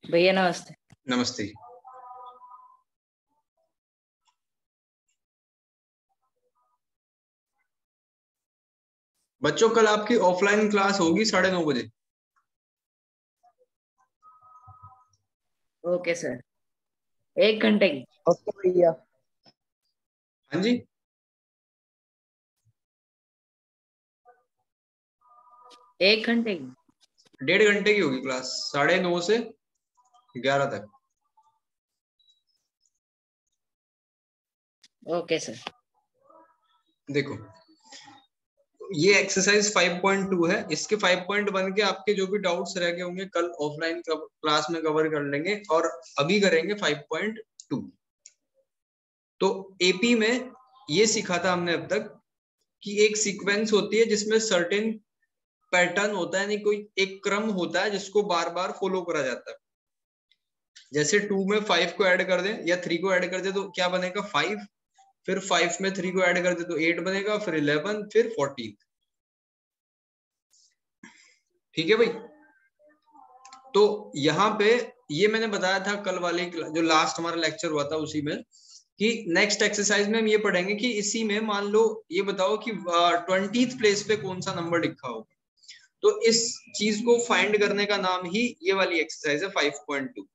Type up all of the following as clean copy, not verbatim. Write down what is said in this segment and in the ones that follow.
भैया नमस्ते। नमस्ते। बच्चों कल आपकी ऑफलाइन क्लास होगी 9:30 बजे। ओके सर, 1 घंटे की। ओके भैया। हाँ जी, 1 घंटे की। 1.5 घंटे की होगी क्लास, 9:30 से 11 तक। Okay sir. देखो ये एक्सरसाइज 5.2 है, इसके 5.1 के आपके जो भी डाउट्स रह गए होंगे कल ऑफलाइन क्लास में कवर कर लेंगे, और अभी करेंगे 5.2। तो एपी में ये सीखा था हमने अब तक कि एक सीक्वेंस होती है जिसमें सर्टेन पैटर्न होता है, यानी कोई एक क्रम होता है जिसको बार बार फॉलो करा जाता है। जैसे 2 में 5 को ऐड कर दें या 3 को ऐड कर दें तो क्या बनेगा 5, फिर 5 में 3 को ऐड कर दे तो 8 बनेगा, फिर 11, फिर 14। ठीक है भाई। तो यहाँ पे ये मैंने बताया था कल वाले जो लास्ट हमारा लेक्चर हुआ था उसी में, कि नेक्स्ट एक्सरसाइज में हम ये पढ़ेंगे कि इसी में मान लो ये बताओ कि 20th प्लेस पे कौन सा नंबर लिखा होगा। तो इस चीज को फाइंड करने का नाम ही ये वाली एक्सरसाइज है 5.2।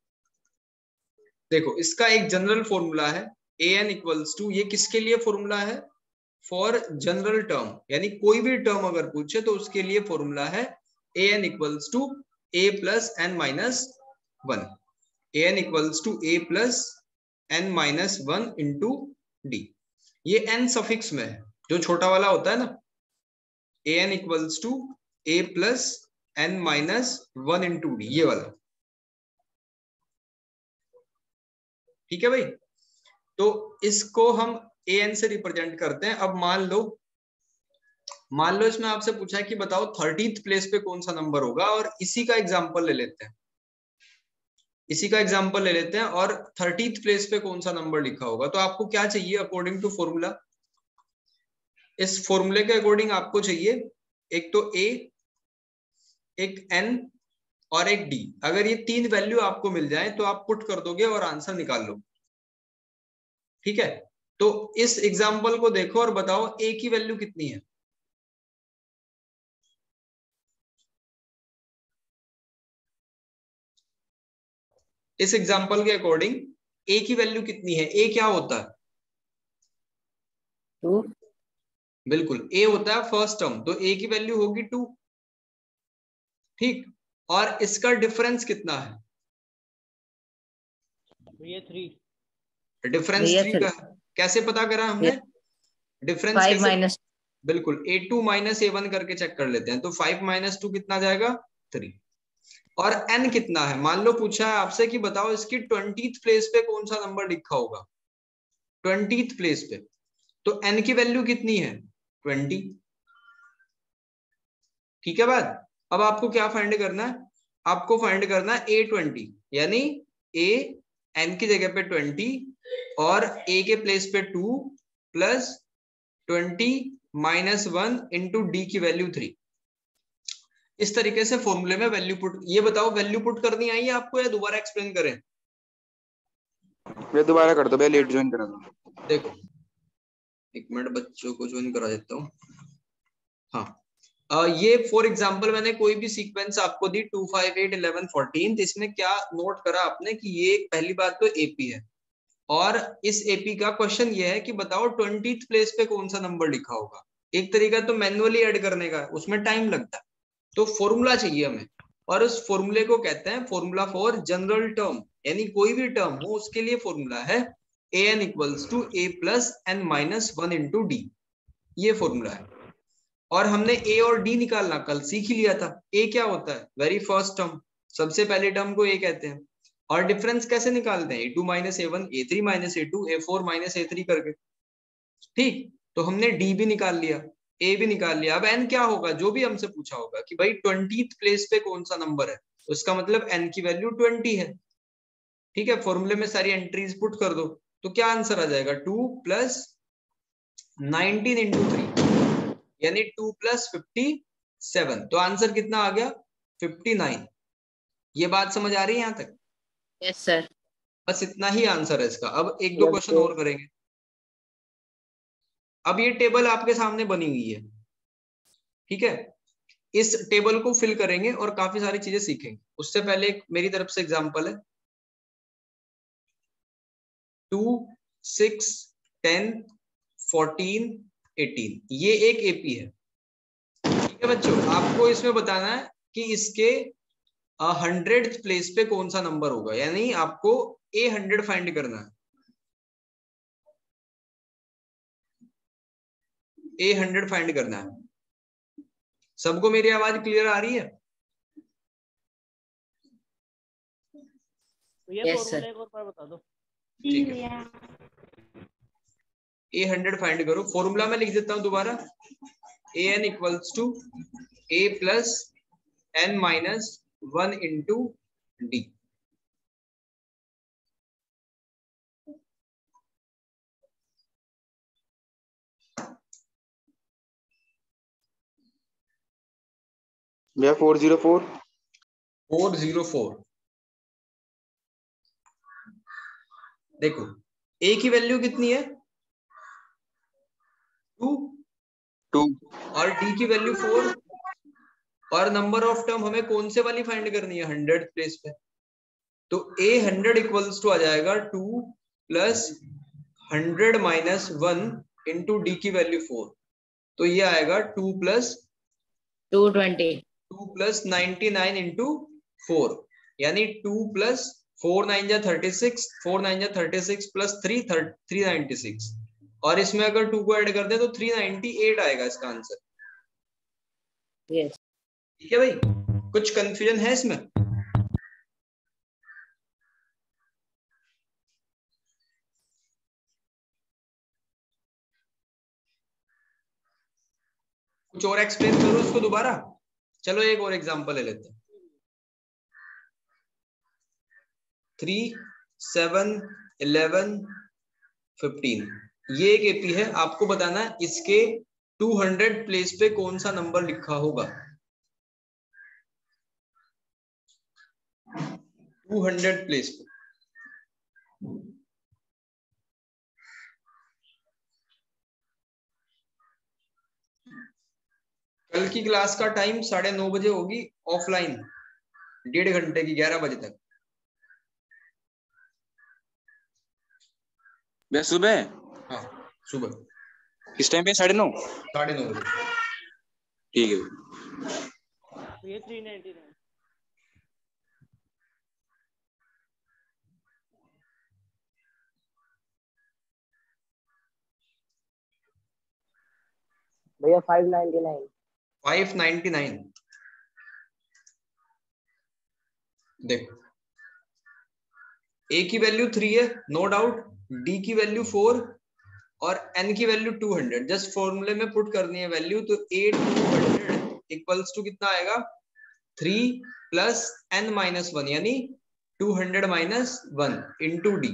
देखो इसका एक जनरल फॉर्मूला है an इक्वल्स टू, ये किसके लिए फॉर्मूला है? फॉर जनरल टर्म, यानी कोई भी टर्म अगर पूछे तो उसके लिए फॉर्मूला है an equals to a plus n minus 1। an equals to a plus n minus 1 into d. ये n सफिक्स में है, जो छोटा वाला होता है ना, an equals to a plus n minus 1 into d, ये वाला। ठीक है भाई। तो इसको हम an से रिप्रेजेंट करते हैं। अब मान लो इसमें आपसे पूछा है कि बताओ 30th प्लेस पे कौन सा नंबर होगा, और इसी का एग्जांपल ले लेते हैं। और 30th प्लेस पे कौन सा नंबर लिखा होगा। तो आपको क्या चाहिए अकॉर्डिंग टू फॉर्मूला? इस फॉर्मूले के अकॉर्डिंग आपको चाहिए एक तो a, एक n और एक d। अगर ये 3 वैल्यू आपको मिल जाए तो आप पुट कर दोगे और आंसर निकाल लो। ठीक है। तो इस एग्जाम्पल को देखो और बताओ a की वैल्यू कितनी है। इस एग्जाम्पल के अकॉर्डिंग a की वैल्यू कितनी है? a क्या होता है? 2। बिल्कुल, a होता है फर्स्ट टर्म, तो a की वैल्यू होगी 2। ठीक। और इसका डिफरेंस कितना है? ये 3। डिफरेंस 3 का कैसे पता करा हमने? डिफरेंस 5 कैसे? माइनस, बिल्कुल, a2 माइनस a1 करके चेक कर लेते हैं। तो 5 माइनस 2 कितना जाएगा? 3। और n कितना है? मान लो पूछा है आपसे कि बताओ इसकी 20th प्लेस पे कौन सा नंबर लिखा होगा। 20th प्लेस पे, तो n की वैल्यू कितनी है? 20। ठीक है बात। अब आपको क्या फाइंड करना है? आपको फाइंड करना है a20, यानी a n की जगह पे 20 और a के प्लेस पे 2 प्लस 20 माइनस 1 इंटू डी की वैल्यू 3। इस तरीके से फॉर्मूले में वैल्यू पुट। ये बताओ वैल्यू पुट करनी आई है आपको या दोबारा एक्सप्लेन करें? मैं दोबारा कर दो, मैं लेट ज्वाइन करा दूं। देखो 1 मिनट, बच्चों को ज्वाइन करा देता हूँ। हाँ, ये फॉर एग्जांपल मैंने कोई भी सीक्वेंस आपको दी 2 5 8 11 14। इसमें क्या नोट करा आपने कि ये पहली बात तो एपी है, और इस एपी का क्वेश्चन ये है कि बताओ 20th प्लेस पे कौन सा नंबर लिखा होगा। एक तरीका तो मैन्युअली ऐड करने का, उसमें टाइम लगता है, तो फॉर्मूला चाहिए हमें, और उस फॉर्मूले को कहते हैं फॉर्मूला फॉर जनरल टर्म, यानी कोई भी टर्म हो उसके लिए फॉर्मूला है an equals to a plus n minus 1 into d. ये फॉर्मूला है। और हमने a और d निकालना कल सीख ही लिया था। a क्या होता है? वेरी फर्स्ट टर्म, सबसे पहले टर्म को a कहते हैं। और डिफरेंस कैसे निकालते हैं? a2 minus a1, a3 minus a2, a4 minus a3 करके। ठीक। तो हमने d भी निकाल लिया, a भी निकाल लिया। अब n क्या होगा? जो भी हमसे पूछा होगा कि भाई 20th प्लेस पे कौन सा नंबर है, उसका मतलब n की वैल्यू 20 है। ठीक है, फॉर्मूले में सारी एंट्रीज पुट कर दो तो क्या आंसर आ जाएगा 2 + 19 × 3 यानी 2 + 57। तो आंसर कितना आ गया 59। ये बात समझ आ रही है यहां तक? Yes sir. बस इतना ही आंसर है इसका। अब एक दो Yes, क्वेश्चन sir. और करेंगे। अब ये टेबल आपके सामने बनी हुई है, ठीक है, इस टेबल को फिल करेंगे और काफी सारी चीजें सीखेंगे। उससे पहले एक मेरी तरफ से एग्जांपल है 2, 6, 10, 14, 18 ये एक एपी है। ठीक है बच्चों, आपको इसमें बताना है कि इसके 100th प्लेस पे कौन सा नंबर होगा, यानी आपको A100 फाइंड करना है। A100 फाइंड करना है। सबको मेरी आवाज क्लियर आ रही है? भैया Yes, फॉर्मूला sir. एक और बार बता दो। ठीक है, A100 फाइंड करो। फॉर्मूला में लिख देता हूं दोबारा, AN = A + n - 1 × D। भैया 404। 404। देखो A की वैल्यू कितनी है 2 2। और D की वैल्यू 4 और नंबर ऑफ टर्म हमें कौन से वाली फाइंड करनी है 100th प्लेस पे। तो A100 = आ जाएगा 2 + 100 - 1 × D की वैल्यू 4। तो ये आएगा 2 + 220. 2 + 99 × 4 यानी 2 + 4 9 जा 36, 4 9 जा 36 + 3 396 और इसमें अगर 2 को ऐड कर दे तो 398 आएगा इसका आंसर। Yes. ठीक है भाई, कुछ कंफ्यूजन है इसमें? कुछ और एक्सप्लेन करो इसको दोबारा। चलो एक और एग्जांपल ले लेते हैं। 3, 7, 11, 15 ये एक एपी है। आपको बताना है इसके 200 प्लेस पे कौन सा नंबर लिखा होगा। 200 प्लेस पे कल की क्लास का टाइम 9:30 बजे होगी ऑफलाइन, 1.5 घंटे की, 11 बजे तक। भैया सुबह हाँ सुबह किस टाइम पे 9:30? 9:30 बजे। ठीक है। भैया 399। भैया 599। 599। देखो A की वैल्यू 3 है नो डाउट, D की वैल्यू 4 और N की वैल्यू 200। जस्ट फॉर्मूले में पुट करनी है वैल्यू। तो A200 = कितना आएगा 3 + n - 1 यानी 200 - 1 × D।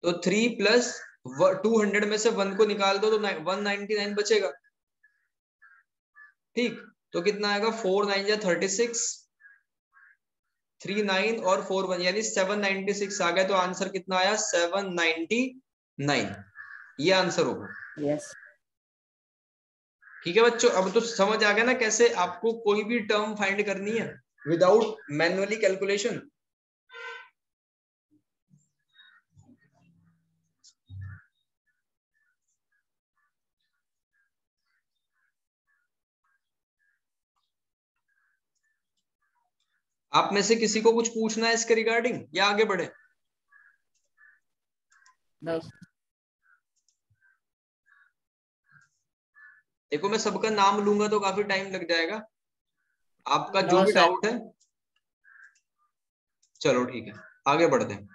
तो 3 + 200 में से 1 को निकाल दो तो 199 बचेगा। ठीक, तो कितना आएगा 4 9 जा 36, 3 9 और 4 1 यानी 796 आ गया। तो आंसर कितना आया 799। ये आंसर होगा। Yes. ठीक है बच्चों, अब तो समझ आ गया ना कैसे आपको कोई भी टर्म फाइंड करनी है विदाउट मैन्युअली कैलकुलेशन। आप में से किसी को कुछ पूछना है इसके रिगार्डिंग या आगे बढ़े? No. देखो मैं सबका नाम लूंगा तो काफी टाइम लग जाएगा। आपका जो No, भी sir. डाउट है, चलो ठीक है आगे बढ़ते हैं।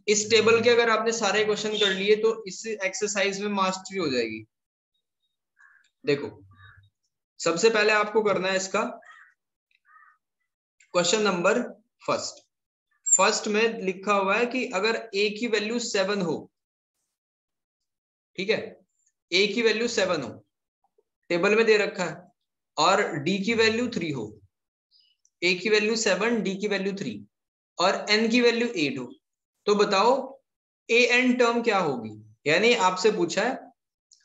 इस टेबल के अगर आपने सारे क्वेश्चन कर लिए तो इस एक्सरसाइज में मास्टरी हो जाएगी। देखो सबसे पहले आपको करना है इसका क्वेश्चन नंबर फर्स्ट में लिखा हुआ है कि अगर a की वैल्यू 7 हो, ठीक है, a की वैल्यू 7 हो, टेबल में दे रखा है, और d की वैल्यू 3 हो, a की वैल्यू 7, d की वैल्यू 3 और n की वैल्यू 8 हो, तो बताओ a n टर्म क्या होगी। यानी आपसे पूछा है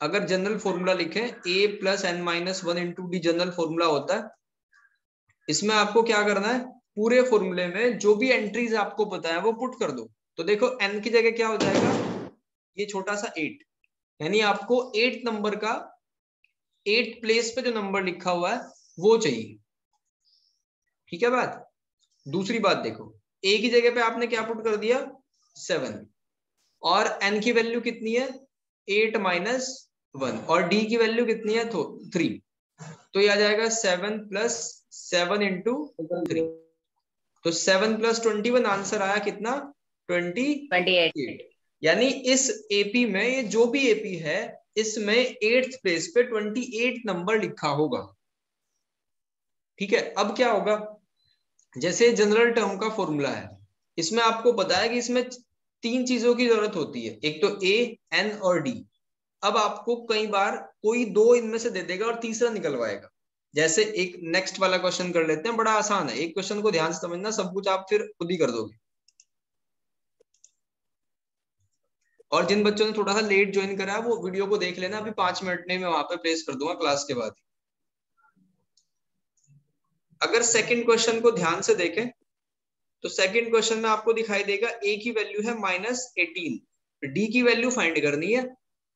अगर जनरल फॉर्मूला लिखे a plus n minus 1 into D general formula होता है, इसमें आपको क्या करना है, पूरे फॉर्मूले में जो भी एंट्रीज आपको पता है वो पुट कर दो। तो देखो n की जगह क्या हो जाएगा, ये छोटा सा 8, यानी आपको 8 नंबर का 8 प्लेस पे जो नंबर लिखा हुआ है वो चाहिए। ठीक है बात। दूसरी बात देखो, a की जगह पे आपने क्या पुट कर दिया 7, और n की वैल्यू कितनी है 8 माइनस 1, और d की वैल्यू कितनी है 3, तो ये आ जाएगा 7 प्लस 7 इंटू 3, तो 7 प्लस 21, आंसर आया कितना 28। यानी इस एपी में, ये जो भी एपी है इसमें 8th प्लेस पे 28 नंबर लिखा होगा। ठीक है, अब क्या होगा, जैसे जनरल टर्म का फॉर्मूला है, इसमें आपको पता है कि इसमें 3 चीजों की जरूरत होती है, एक तो a, n और d। अब आपको कई बार कोई 2 इनमें से दे देगा और तीसरा निकलवाएगा। जैसे एक नेक्स्ट वाला क्वेश्चन कर लेते हैं, बड़ा आसान है, एक क्वेश्चन को ध्यान से समझना, सब कुछ आप फिर खुद ही कर दोगे। और जिन बच्चों ने थोड़ा सा लेट ज्वाइन करा है वो वीडियो को देख लेना, अभी 5 मिनट में मैं वहां पे प्लेस कर दूंगा क्लास के बाद। अगर सेकंड क्वेश्चन को ध्यान से देखें तो सेकंड क्वेश्चन में आपको दिखाई देगा a की वैल्यू है -18, d की वैल्यू फाइंड करनी है,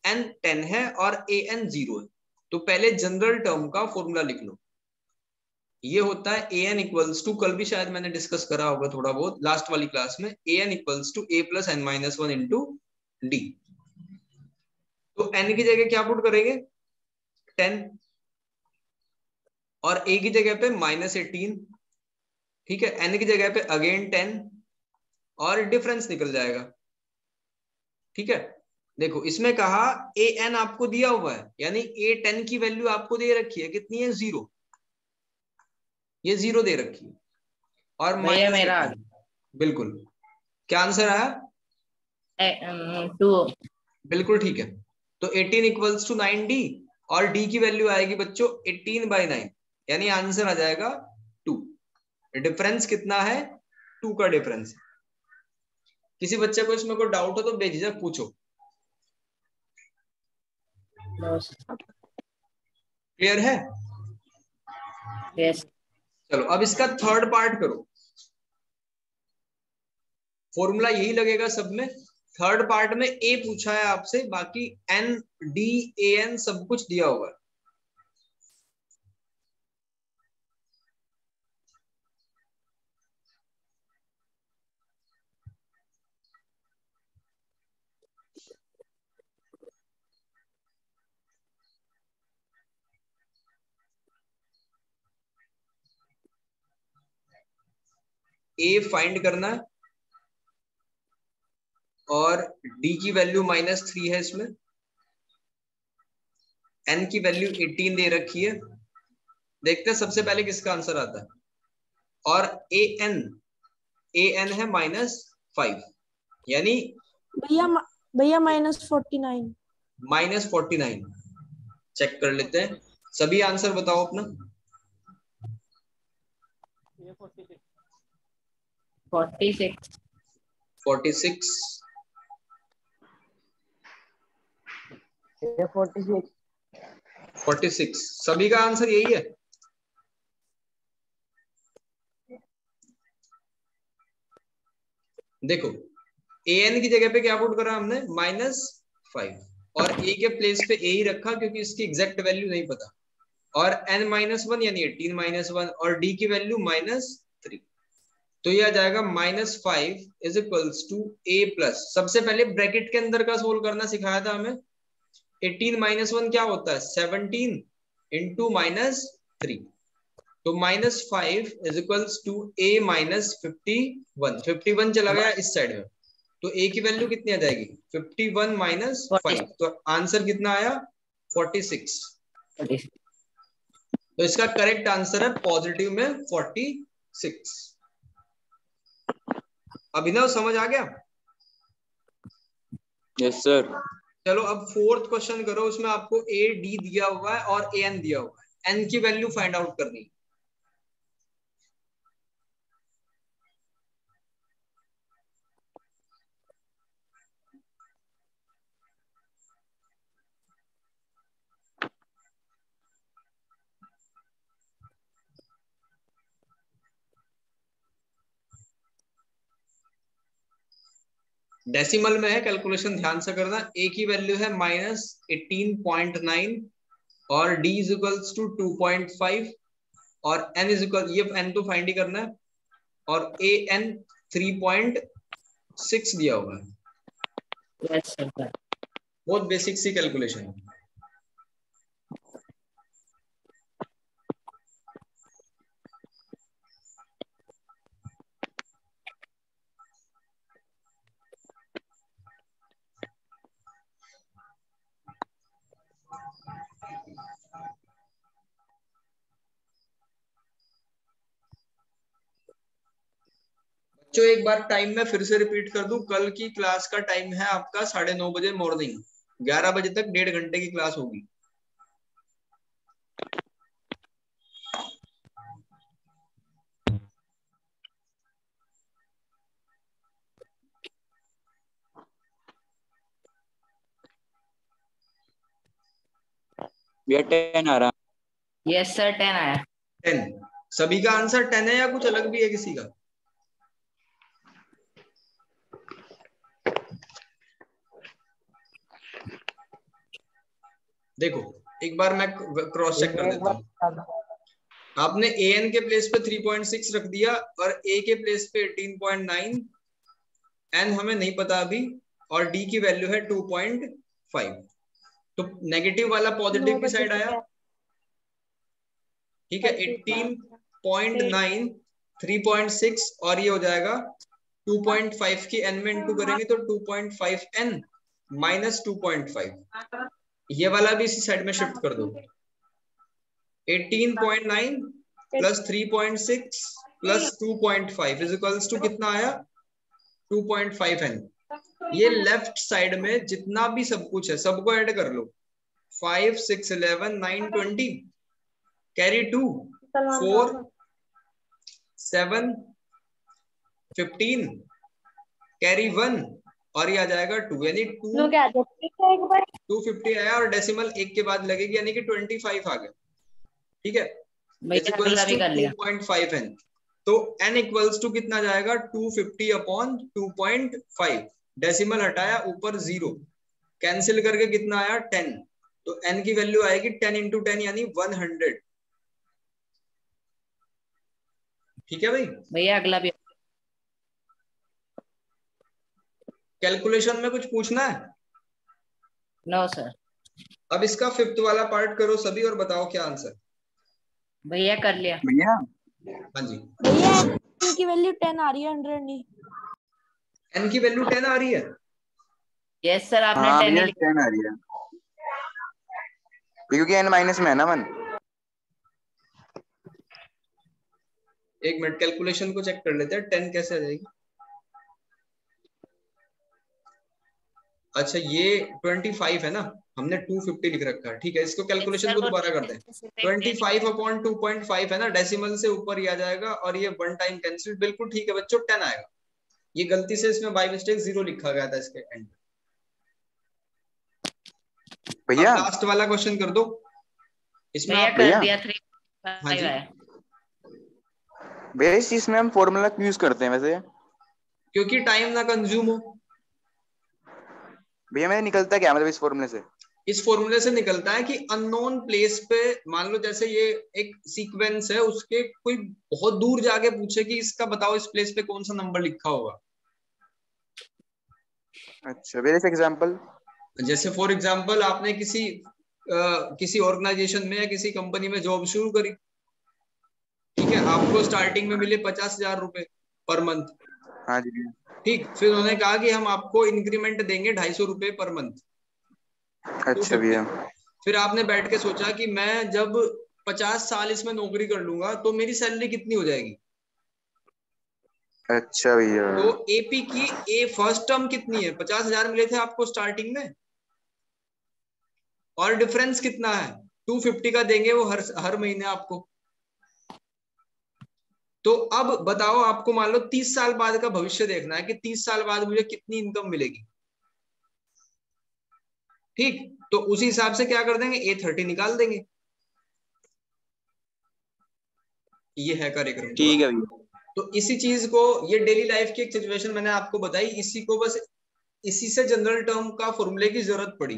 n 10 है और an 0 है। तो पहले जनरल टर्म का फॉर्मूला लिख लो, ये होता है an इक्वल्स टू, कल भी शायद मैंने डिस्कस करा होगा थोड़ा बहुत लास्ट वाली क्लास में, an equals to a plus n minus 1 into d. तो n की जगह क्या पुट करेंगे 10, और a की जगह पे -18, ठीक है, n की जगह पे अगेन 10, और डिफरेंस निकल जाएगा। ठीक है, देखो इसमें कहा a n आपको दिया हुआ है, यानी a 10 की वैल्यू आपको दे रखी है, कितनी है 0, ये 0 दे रखी है, और भैया मेरा -18, बिल्कुल। क्या आंसर आया 2। बिल्कुल ठीक है। तो 18 इक्वल्स टू 9d, और d की वैल्यू आएगी बच्चों 18/9, यानी आंसर आ जाएगा 2। डिफरेंस कितना है 2 का डिफरेंस। किसी बच्चे को इसमें कोई डाउट हो तो बेझिझक पूछो। क्लियर है? यस। चलो अब इसका थर्ड पार्ट करो, फॉर्मूला यही लगेगा सब में। थर्ड पार्ट में ए पूछा है आपसे, बाकी एन डी ए एन सब कुछ दिया हुआ है। ए फाइंड करना है, और डी की वैल्यू -3 है इसमें, एन की वैल्यू 18 दे रखी है। देखते हैं सबसे पहले किसका आंसर आता है, और ए एन है -5, यानी भैया -49। -49। चेक कर लेते हैं, सभी आंसर बताओ अपना। ये 46 46 ये 46 46 सभी का आंसर यही है। देखो ए एन की जगह पे क्या पुट करा हमने -5, और ए के प्लेस पे ए ही रखा क्योंकि इसकी एग्जैक्ट वैल्यू नहीं पता, और n -1 यानी 18 -1, और d की वैल्यू -3, तो ये आ जाएगा -5 is equals to a plus, सबसे पहले ब्रैकेट के अंदर का सोल्व करना सिखाया था हमें। 18 -1 क्या होता है 17 इंटू -3, तो -5 इज इक्वल्स टू a -51, 51 चला गया इस साइड में, तो a की वैल्यू कितनी आ जाएगी 51 -5, तो आंसर कितना आया 46। तो इसका करेक्ट आंसर है पॉजिटिव में 46। अभिनव समझ आ गया? Yes sir. चलो अब फोर्थ क्वेश्चन करो, उसमें आपको ए डी दिया हुआ है और ए एन दिया हुआ है, एन की वैल्यू फाइंड आउट करनी है। डेसिमल में है, कैलकुलेशन ध्यान से करना। ए की वैल्यू है -18.9 और डी इज इक्वल्स टू 2.5 और एन इज इक्वल, ये एन तो फाइंड ही करना है, और ए एन 3.6 दिया हुआ है। Yes sir. बहुत बेसिक सी कैलकुलेशन है। जो एक बार टाइम में फिर से रिपीट कर दूं, कल की क्लास का टाइम है आपका 9:30 बजे मॉर्निंग, 11 बजे तक 1.5 घंटे की क्लास होगी। भैया 10 आ रहा। यस सर 10 आया। 10 सभी का आंसर 10 है या कुछ अलग भी है किसी का? देखो एक बार मैं क्रॉस चेक कर देता हूँ। आपने ए एन के प्लेस पे 3.6 रख दिया और ए के प्लेस पे 18.9, एन हमें नहीं पता अभी, और डी की वैल्यू है 2.5। तो नेगेटिव वाला पॉजिटिव की साइड आया, ठीक है। 18.9 3.6 और ये हो जाएगा 2.5 की n में इंटू करेंगे तो 2.5 n माइनस 2.5, ये वाला भी इसी साइड में शिफ्ट कर दो। 18.9 plus 3.6 plus 2.5 is equals to कितना आया? 2.5 n। ये लेफ्ट साइड में जितना भी सब कुछ है सबको ऐड कर लो। 5 6 11 9 20 कैरी 2 4 7 15 कैरी 1 और ये आ जाएगा 2, यानी 250 आया और डेसिमल एक के बाद लगेगी, यानी कि 25 आ गया। ठीक है, भैया भी कर लिया। 2.5 n, तो n इक्वल्स टू कितना जाएगा? 250 अपॉन 2.5, डेसिमल हटाया ऊपर 0, कैंसिल करके कितना आया? 10। तो n की वैल्यू आएगी 10 इंटू 10 यानी 100। ठीक है भाई? भैया अगला भी। कैलकुलेशन में कुछ पूछना है? No sir. अब इसका फिफ्थ वाला पार्ट करो सभी और बताओ क्या आंसर। भैया कर लिया। भैया हाँ जी, भैया n की वैल्यू 10 आ रही है, 100 नहीं। n की वैल्यू 10 आ रही है। यस सर आपने हाँ 10 ही भैया लिखा। 10 आ रही है क्योंकि n माइनस में है ना 1। एक मिनट कैलकुलेशन को चेक कर लेते हैं, 10 कैसे आ जाएगी। अच्छा ये 25 है ना, हमने 250 लिख रखा है। ठीक है, इसको कैलकुलेशन को दोबारा करते हैं। 25 अपॉन 2.5 है ना, डेसिमल से ऊपर ही आ जाएगा और ये वन टाइम कैंसिल। बिल्कुल ठीक है बच्चों, 10 आएगा। ये गलती से इसमें बाय मिस्टेक 0 लिखा गया था इसके एंड। भैया अब लास्ट वाला क्वेश्चन कर दो इसमें भैया आप। कर दिया। हाँ 3.5 जी, आया। भैया इस चीज में हम फॉर्मूला क्यों यूज करते हैं वैसे? क्योंकि टाइम ना कंज्यूम हो। भैया मैंने निकलता क्या मतलब इस फॉर्मूले से? इस फॉर्मूले से निकलता है कि अननोन प्लेस पे, मान लो जैसे ये एक सीक्वेंस है, उसके कोई बहुत दूर जाके पूछे कि इसका बताओ इस प्लेस पे कौन सा नंबर लिखा होगा। अच्छा वेरी एग्जांपल। जैसे फॉर एग्जांपल आपने किसी ऑर्गेनाइजेशन में या किसी कंपनी में जॉब शुरू करी, ठीक है, आपको स्टार्टिंग में मिले 50,000 रुपए पर मंथ। हाँ जी। ठीक, फिर उन्होंने कहा कि हम आपको इंक्रीमेंट देंगे 250 रुपए पर मंथ, अच्छा 250। भैया। फिर आपने बैठ के सोचा कि मैं जब 50 साल इसमें नौकरी कर लूंगा तो मेरी सैलरी कितनी हो जाएगी। अच्छा भैया। तो एपी की ए फर्स्ट टर्म कितनी है? 50,000 मिले थे आपको स्टार्टिंग में, और डिफरेंस कितना है? 250 का देंगे वो हर महीने आपको। तो अब बताओ, आपको मान लो 30 साल बाद का भविष्य देखना है कि 30 साल बाद मुझे कितनी इनकम मिलेगी। ठीक, तो उसी हिसाब से क्या कर देंगे, A30 निकाल देंगे। ये है कार्यक्रम पूरा। ठीक है भैया। तो इसी चीज को, ये डेली लाइफ की एक सिचुएशन मैंने आपको बताई, इसी को बस इसी से जनरल टर्म का फॉर्मूले की जरूरत पड़ी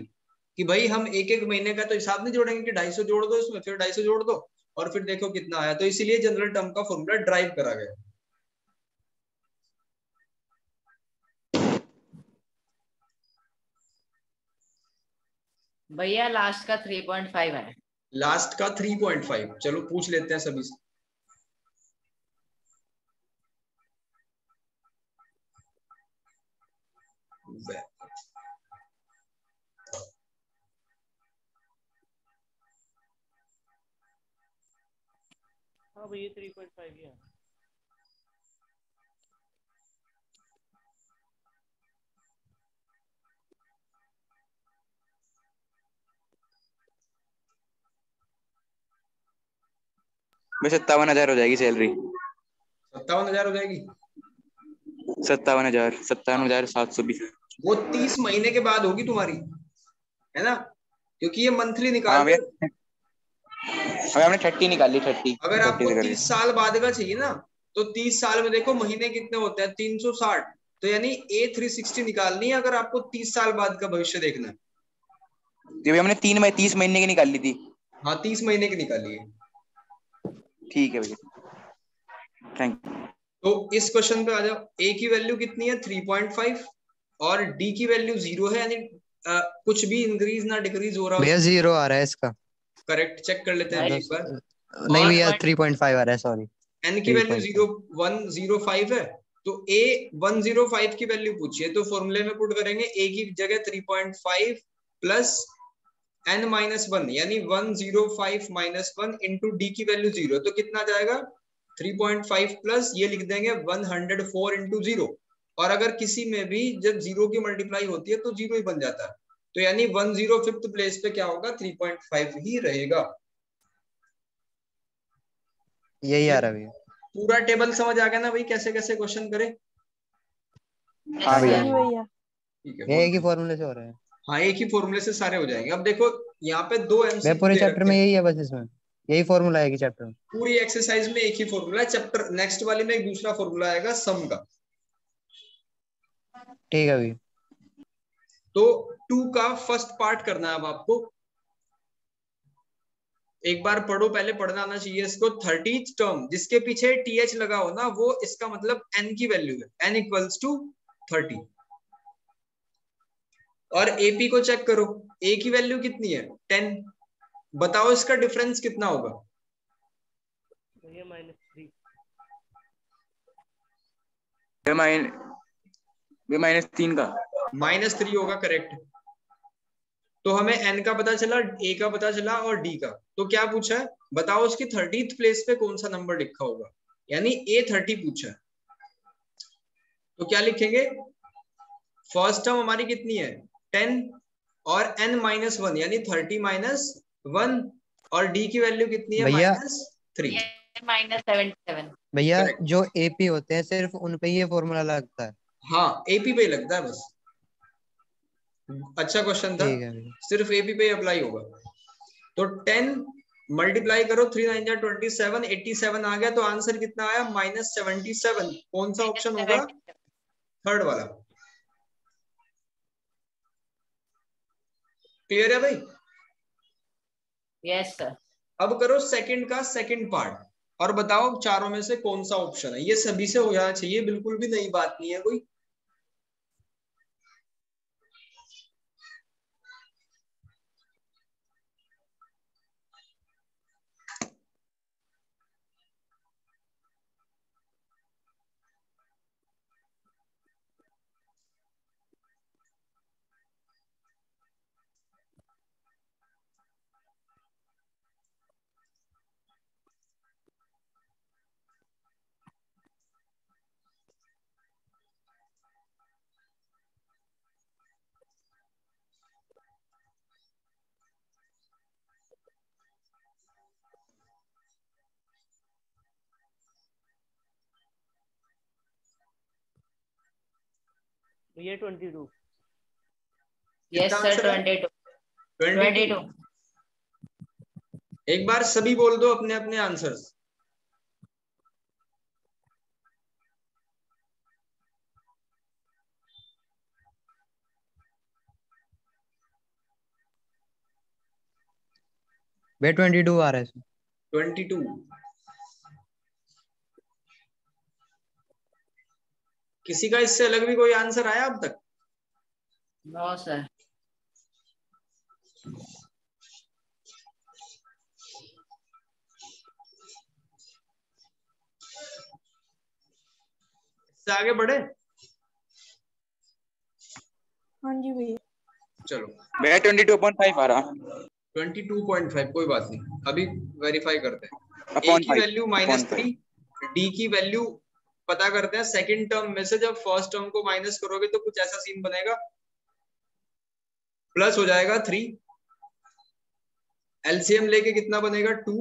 कि भाई हम एक एक महीने का तो हिसाब नहीं जोड़ेंगे कि 250 जोड़ दो इसमें, फिर 250 जोड़ दो और फिर देखो कितना आया। तो इसीलिए जनरल टर्म का फॉर्मूला ड्राइव करा गया। भैया लास्ट का 3.5 है। लास्ट का 3.5, चलो पूछ लेते हैं सभी से। हाँ भैया 3.5 ही है। मैं 57,000 हो जाएगी सैलरी। 57,000 हो जाएगी। 57,000, 57,720। वो 30 महीने के बाद होगी तुम्हारी, है ना, क्योंकि ये मंथली हाँ निकाल भैया, रहे हो। अभी हमने 30 निकाली, 30 अगर 30 आपको से करके। 30 साल बाद का चाहिए ना, तो 30 साल में देखो महीने कितने होते हैं, 360। तो यानी A360 निकालनी है अगर आपको 30 साल बाद का भविष्य देखना है। तो अभी हमने 30 महीने की निकाल ली थी। हाँ, 30 महीने की निकाली है। ठीक है भैया, थैंक यू। तो इस क्वेश्चन पे आ जाओ। ए की वैल्यू कितनी है? 3.5, और डी की वैल्यू 0 है, यानी कुछ भी इंक्रीज ना डिक्रीज हो रहा भैया उसमें। 0 आ रहा है इसका। करेक्ट, चेक कर लेते हैं भाई अभी एक दस बार। नहीं और भैया, 3.5 3.5 आ रहा है, सॉरी। एन की वैल्यू 3.5। 105 है। तो ए 105 की वैल्यू पूछिए, तो फॉर्मूले में पुट करेंगे ए की जगह 3.5 प्लस n-1, यानी 105 -1 इंटू डी की वैल्यू 0। तो कितना जाएगा? 3.5 प्लस ये लिख देंगे 104 इंटू 0। और अगर किसी में भी जब 0 की मल्टीप्लाई होती है तो 0 ही बन जाता है। तो यानी 105th प्लेस पे क्या होगा? 3.5 ही रहेगा। यही ये आ रहा है भैया। पूरा टेबल समझ आ गया ना भाई, कैसे कैसे क्वेश्चन करे? हाँ यस भैया। जी सर। भैया। ठीक है, ये बहुत एक ही बढ़िया। फॉर्मूले से हो रहा है। हाँ, एक ही फॉर्मूले से सारे हो जाएंगे। अब देखो, यहाँ पे दो भैया एमसीक्यू पूरे दे चैप्टर रखे में हैं। यही है बस, इसमें यही फॉर्मूला है कि चैप्टर में। पूरी एक्सरसाइज में एक ही फॉर्मूला है। चैप्टर नेक्स्ट वाले में एक दूसरा फॉर्मूला आएगा सम का। ठीक है भैया। तो 2 का फर्स्ट पार्ट करना है अब आपको। एक बार पढ़ो, पहले पढ़ना आना चाहिए इसको। 30th टर्म जिसके पीछे टीएच लगा हो ना, वो इसका मतलब एन की वैल्यू है, n इक्वल्स टू 30। और एपी को चेक करो, ए की वैल्यू कितनी है? 10। बताओ इसका डिफरेंस कितना होगा? भैया -3। -3 का। -3 होगा, करेक्ट। तो हमें एन का पता चला, ए का पता चला और डी का। तो क्या पूछा है? बताओ उसकी 30th प्लेस पे कौन सा नंबर लिखा होगा, यानी A30 पूछा है। तो क्या लिखेंगे? फर्स्ट टर्म हमारी कितनी है? 10, और n-1 यानी 30 - 1, और डी की वैल्यू कितनी है? भैया -3। ये -77। भैया करेक्ट। जो एपी होते हैं सिर्फ उन पे ही ये फॉर्मूला लगता है। हाँ, एपी पे ही लगता है बस। अच्छा क्वेश्चन था। ठीक है भैया। सिर्फ एपी पे अप्लाई होगा। तो 10 मल्टीप्लाई करो, 3 9 27, 87 आ गया। तो आंसर कितना आया? -77। कौन सा ऑप्शन होगा? -77। थर्ड वाला। क्लियर है भाई? Yes sir. अब करो सेकंड का सेकंड पार्ट, और बताओ चारों में से कौन सा ऑप्शन है। ये सभी से हो जाना चाहिए, बिल्कुल भी नई बात नहीं है कोई। भैया 22। Yes कितना sir, आंसर है? 22. 22। 22. एक बार सभी बोल दो अपने अपने आंसर्स। भैया 22 आ रहा है इसमें। 22। किसी का इससे अलग भी कोई आंसर आया अब तक? No sir. इससे आगे बढ़े? हाँ जी भैया। चलो भैया 22.5 आ रहा। 22.5 कोई बात नहीं, अभी वेरीफाई करते हैं। ए अपॉन की 5 वैल्यू -3, डी की वैल्यू पता करते हैं। सेकंड टर्म में से जब फर्स्ट टर्म को माइनस करोगे तो कुछ ऐसा सीन बनेगा, प्लस हो जाएगा 3, एलसीएम लेके कितना बनेगा 2,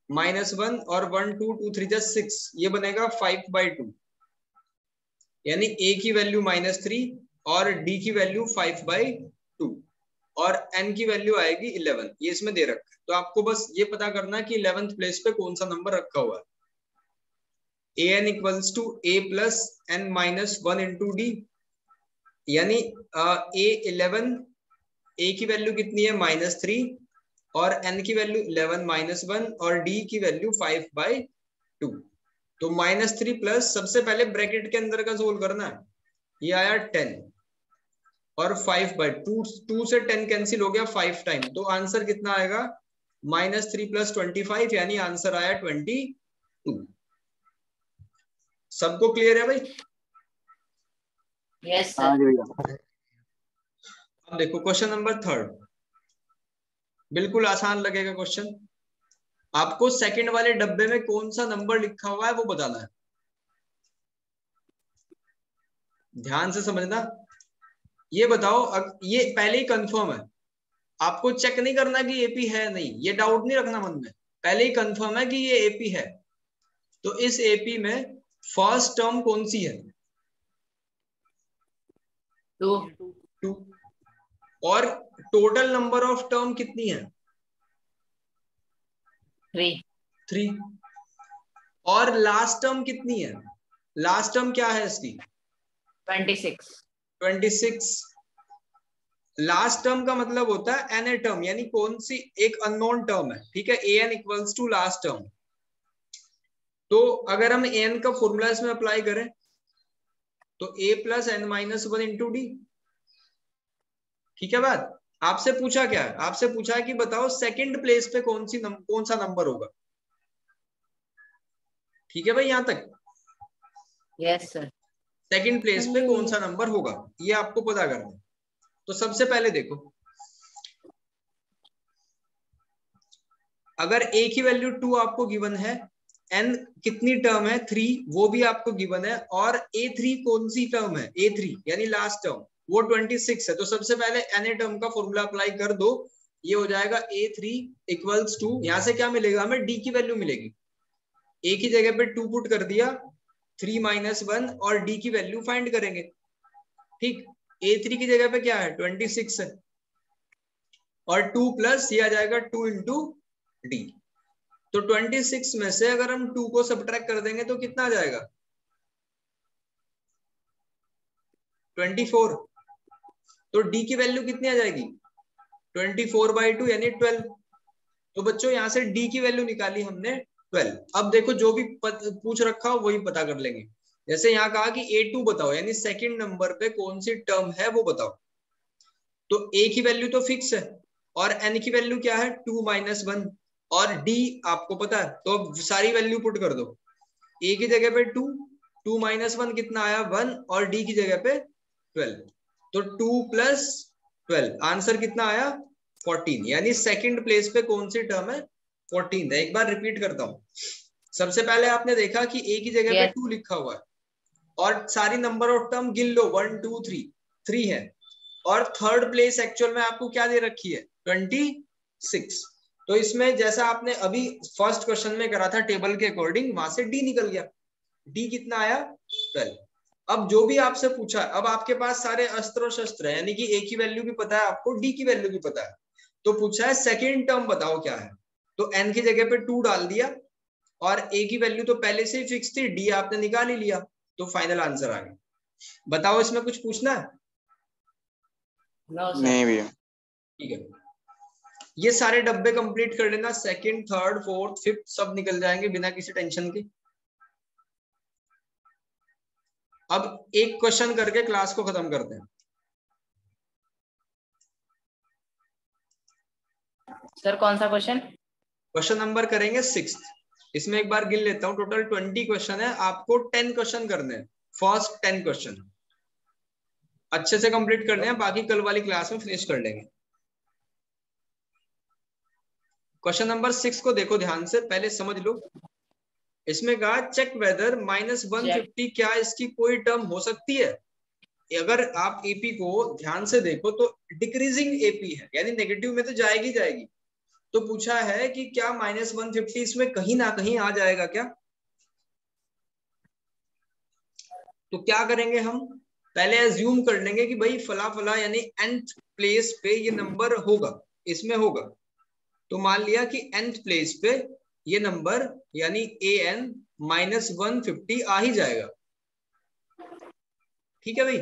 -1 और 1 2 2 3 जा 6, ये बनेगा 5/2। यानी ए की वैल्यू -3 और डी की वैल्यू 5/2 और n की वैल्यू आएगी 11। ये इसमें दे रखा है, तो आपको बस ये पता करना है कि 11th प्लेस पे कौन सा नंबर रखा हुआ है। an equals to a plus n minus 1 into d, यानी a11, a की वैल्यू कितनी है -3 और n की वैल्यू 11 -1 और d की वैल्यू 5/2। तो -3 प्लस, सबसे पहले ब्रैकेट के अंदर का सोल्व करना है। ये आया 10 और 5/2, 2 से 10 कैंसिल हो गया 5 टाइम, तो आंसर कितना आएगा -3 + 25, यानी आंसर आया 22। सबको क्लियर है भाई? Yes sir. हाँ जी भैया। अब देखो क्वेश्चन नंबर 3, बिल्कुल आसान लगेगा क्वेश्चन। आपको सेकंड वाले डब्बे में कौन सा नंबर लिखा हुआ है वो बताना है, ध्यान से समझना। ये बताओ, ये पहले ही कंफर्म है, आपको चेक नहीं करना कि एपी है नहीं, ये डाउट नहीं रखना मन में, पहले ही कंफर्म है कि ये एपी है। तो इस एपी में फर्स्ट टर्म कौन सी है? 2. 2। और टोटल नंबर ऑफ टर्म कितनी है? 3. 3। और लास्ट टर्म कितनी है? लास्ट टर्म क्या है इसकी? 26. 26। लास्ट टर्म का मतलब होता है एन ए टर्म, यानी कौन सी एक अननोन टर्म है, ठीक है। A n equals to last term. तो अगर हम ए एन का फॉर्मूला इसमें अप्लाई करें तो a plus n -1 into d, ठीक है। बात आपसे पूछा क्या है? आपसे पूछा है कि बताओ सेकंड प्लेस पे कौन सा नंबर होगा, ठीक है भाई यहां तक? Yes sir. सेकंड प्लेस पे कौन सा नंबर होगा, ये आपको पता करना है। तो सबसे पहले देखो, अगर a की वैल्यू 2 आपको गिवन है, n कितनी टर्म है 3 वो भी आपको गिवन है, और a3 कौन सी टर्म है? a3 यानी लास्ट टर्म वो 26 है। तो सबसे पहले n टर्म का फॉर्मूला अप्लाई कर दो, ये हो जाएगा a3 इक्वल्स टू, यहां से क्या मिलेगा हमें? d की वैल्यू मिलेगी। a की जगह पे 2 पुट कर दिया, 3 -1 और d की वैल्यू फाइंड करेंगे, ठीक। a3 की जगह पे क्या है? 26 है, और 2 प्लस ये आ जाएगा 2 इंटू डी। तो 26 में से अगर हम 2 को सब्ट्रैक्ट कर देंगे तो कितना आ जाएगा? 24। तो डी की वैल्यू कितनी आ जाएगी? 24/2 यानी 12। तो बच्चों यहां से डी की वैल्यू निकाली हमने 12। अब देखो जो भी पूछ रखा हो वही पता कर लेंगे। जैसे यहाँ कहा कि A2 बताओ, यानी सेकंड नंबर पे कौन सी टर्म है वो बताओ। तो A की वैल्यू तो फिक्स है और N की वैल्यू क्या है? 2 -1 और D आपको पता है, तो अब सारी वैल्यू पुट कर दो। A की जगह पे 2, 2 -1 कितना आया? 1, और D की जगह पे 12। तो 2 + 12 आंसर कितना आया? 14। यानी सेकंड प्लेस पे कौन सी टर्म है? 14 है। एक बार रिपीट करता हूं। सबसे पहले आपने देखा कि A की जगह पे 2 लिखा हुआ है और सारी नंबर ऑफ टर्म गिन लो, 1 2 3 है, और थर्ड प्लेस एक्चुअल में आपको क्या दे रखी है? 26। तो इसमें जैसा आपने अभी फर्स्ट क्वेश्चन में करा था टेबल के अकॉर्डिंग, वहां से डी निकल गया। डी कितना आया? 12। अब जो भी आपसे पूछा, अब आपके पास सारे अस्त्र शस्त्र है, यानी कि ए की वैल्यू भी पता है आपको, डी की वैल्यू भी पता है। तो पूछा है सेकेंड टर्म बताओ क्या है, तो एन की जगह पे 2 डाल दिया, और ए की वैल्यू तो पहले से ही फिक्स थी, डी आपने निकाल ही लिया, तो फाइनल आंसर आ गया। बताओ इसमें कुछ पूछना है? No sir. नहीं भैया। ठीक है, ये सारे डब्बे कंप्लीट कर लेना, सेकंड, थर्ड, फोर्थ, फिफ्थ सब निकल जाएंगे बिना किसी टेंशन के। अब एक क्वेश्चन करके क्लास को खत्म करते हैं। सर कौन सा क्वेश्चन? क्वेश्चन नंबर करेंगे 6। इसमें एक बार गिन लेता हूं, टोटल 20 क्वेश्चन है, आपको 10 क्वेश्चन करने हैं, फर्स्ट 10 क्वेश्चन अच्छे से कंप्लीट करने हैं, बाकी कल वाली क्लास में फिनिश कर लेंगे। क्वेश्चन नंबर 6 को देखो ध्यान से, पहले समझ लो। इसमें कहा चेक वेदर -150 क्या इसकी कोई टर्म हो सकती है? अगर आप एपी को ध्यान से देखो तो डिक्रीजिंग एपी है, यानी नेगेटिव में तो जाएगी जाएगी। तो पूछा है कि क्या -150 इसमें कहीं ना कहीं आ जाएगा क्या? तो क्या करेंगे हम, पहले एज्यूम कर लेंगे कि भाई फला फला यानी nth प्लेस पे ये नंबर होगा, इसमें होगा। तो मान लिया कि nth प्लेस पे ये नंबर यानी an -150 आ ही जाएगा। ठीक है भाई,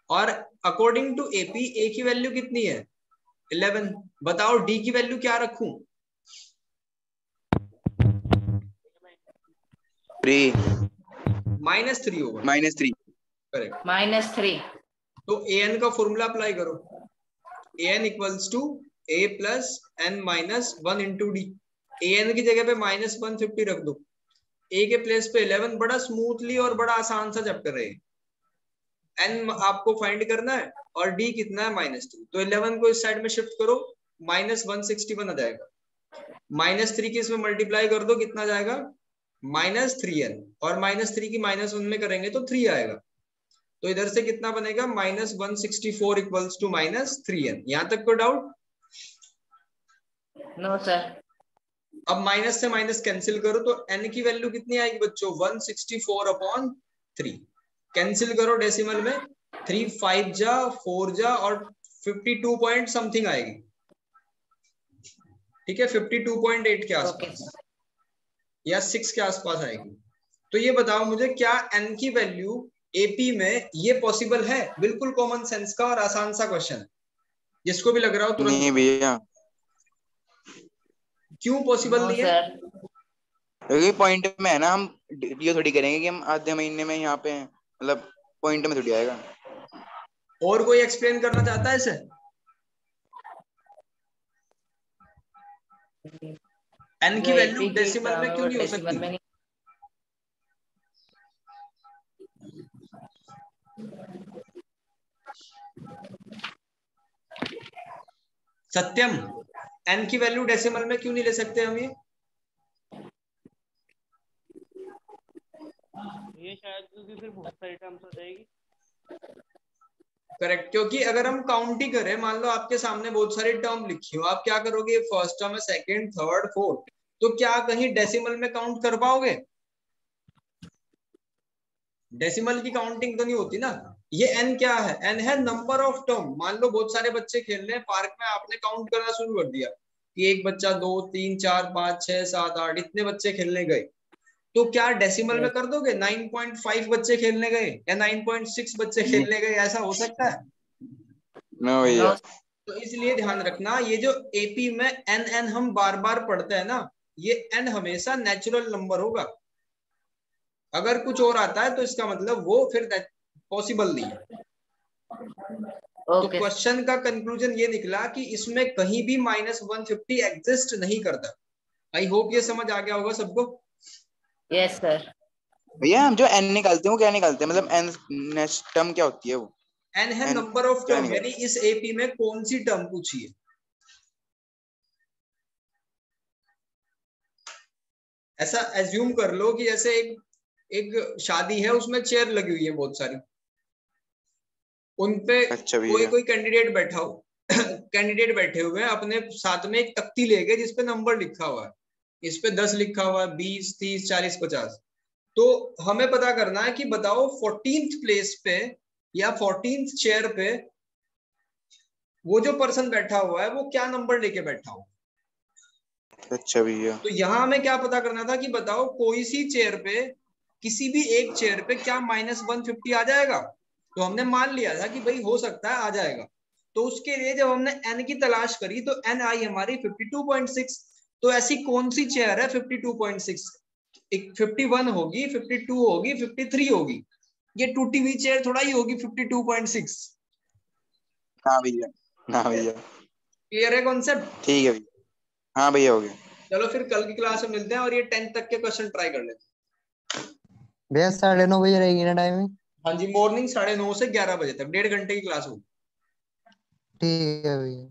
और अकॉर्डिंग टू एपी ए की वैल्यू कितनी है? 11। बताओ डी की वैल्यू क्या रखूं? 3 -3 होगा। -3 करेक्ट। -3। तो an का फॉर्मूला अप्लाई करो, an equals to a plus n minus 1 into d. an की जगह पे -150 रख दो, a के प्लेस पे 11। बड़ा स्मूथली और बड़ा आसान सा चैप्टर है। n आपको फाइंड करना है और d कितना है -2। तो 11 को इस साइड में शिफ्ट करो, -161 आ जाएगा। -3 की इसमें मल्टीप्लाई कर दो, कितना जाएगा? -3n, और -3 की -1 में करेंगे तो 3 आएगा। तो इधर से कितना बनेगा? -164 इक्वल्स टू -3n। यहां तक कोई डाउट? No sir. अब माइनस से माइनस कैंसिल करो तो n की वैल्यू कितनी आएगी बच्चों? 164/3। कैंसिल करो डेसिमल में, 3 5 जा 4 जा और 52 पॉइंट समथिंग आएगी। ठीक है, 52.8 के आसपास या 6 के आसपास आएगी। तो ये बताओ मुझे, क्या n की वैल्यू एपी में ये पॉसिबल है? बिल्कुल कॉमन सेंस का और आसान सा क्वेश्चन है, जिसको भी लग रहा हो तुरंत। नहीं भैया, क्यों पॉसिबल नो नहीं है? सर। क्योंकि पॉइंट में है ना, हम ये थोड़ी करेंगे कि हम आधे महीने में यहाँ पे हैं, मतलब पॉइंट में थोड़ी आएगा। और कोई एक्सप्लेन करना चाहता है इसे? n की वैल्यू डेसिमल में क्यों नहीं हो सकती? सत्यम, n की वैल्यू डेसिमल में क्यों नहीं ले सकते हम? ये शायद क्योंकि फिर बहुत सारी टर्म्स हो जाएगी। करेक्ट, क्योंकि अगर हम काउंट ही करें, मान लो आपके सामने बहुत सारी टर्म लिखी हो, आप क्या करोगे? फर्स्ट टर्म है, सेकंड, थर्ड, फोर्थ, तो क्या कहीं डेसिमल में काउंट कर पाओगे? डेसिमल की काउंटिंग तो नहीं होती ना। ये n क्या है? n है नंबर ऑफ टर्म। मान लो बहुत सारे बच्चे खेल रहे हैं पार्क में, आपने काउंट करना शुरू कर दिया कि एक बच्चा 2 3 4 5 6 7 8 इतने बच्चे खेलने गए, तो क्या डेसिमल में कर दोगे? 9.5 बच्चे खेलने गए या 9.6 बच्चे खेलने गए, ऐसा हो सकता है? नो भैया। तो इसलिए ध्यान रखना, ये जो एपी में n हम बार बार पढ़ते हैं ना, ये n हमेशा नेचुरल नंबर होगा। अगर कुछ और आता है तो इसका मतलब वो फिर पॉसिबल नहीं है। तो क्वेश्चन का कंक्लूजन ये निकला कि इसमें कहीं भी -150 एग्जिस्ट नहीं करता। आई होप ये समझ आ गया होगा सबको। Yes sir. भैया हम जो n निकालते हैं वो क्या निकालते हैं, मतलब n नेक्स्ट टर्म क्या होती है वो? n है N नंबर ऑफ क्या टर्म, निकालते यानी इस एपी में कौन सी टर्म पूछी है। ऐसा एज्यूम कर लो कि जैसे एक शादी है, उसमें चेयर लगी हुई है बहुत सारी, उनपे अच्छा कोई भैया। कोई कैंडिडेट बैठा हो कैंडिडेट बैठे हुए हैं, अपने साथ में एक तख्ती ले गए जिसपे नंबर लिखा हुआ है। इस पे 10 लिखा हुआ है, 20 30 40 50। तो हमें पता करना है कि बताओ 14th प्लेस पे या 14th चेयर पे वो जो पर्सन बैठा हुआ है वो क्या नंबर लेके बैठा हो। अच्छा भैया। तो यहाँ हमें क्या पता करना था कि बताओ कोई सी चेयर पे, किसी भी एक चेयर पे क्या -150 आ जाएगा। तो हमने मान लिया था कि भाई हो सकता है आ जाएगा। तो उसके लिए जब हमने n की तलाश करी तो n आई हमारी 52.6। तो ऐसी कौन सी चेयर है 52.6? एक 51 होगी, 52 होगी, 53 होगी। ये टूटी हुई चेयर थोड़ा ही होगी 52.6। हाँ भैया, हाँ भैया। क्लियर है कॉन्सेप्ट? ठीक है भैया। हाँ भैया, हो गया। चलो फिर कल की क्लास में मिलते हैं और ये 10th तक के क्वेश्चन ट्राई कर लेते हैं। भैया 9:30 बजे रहेगी ना टाइमिंग? हाँ जी, मॉर्निंग 9:30 से 11 बजे तक 1.5 घंटे की क्लास होगी। ठीक है भैया।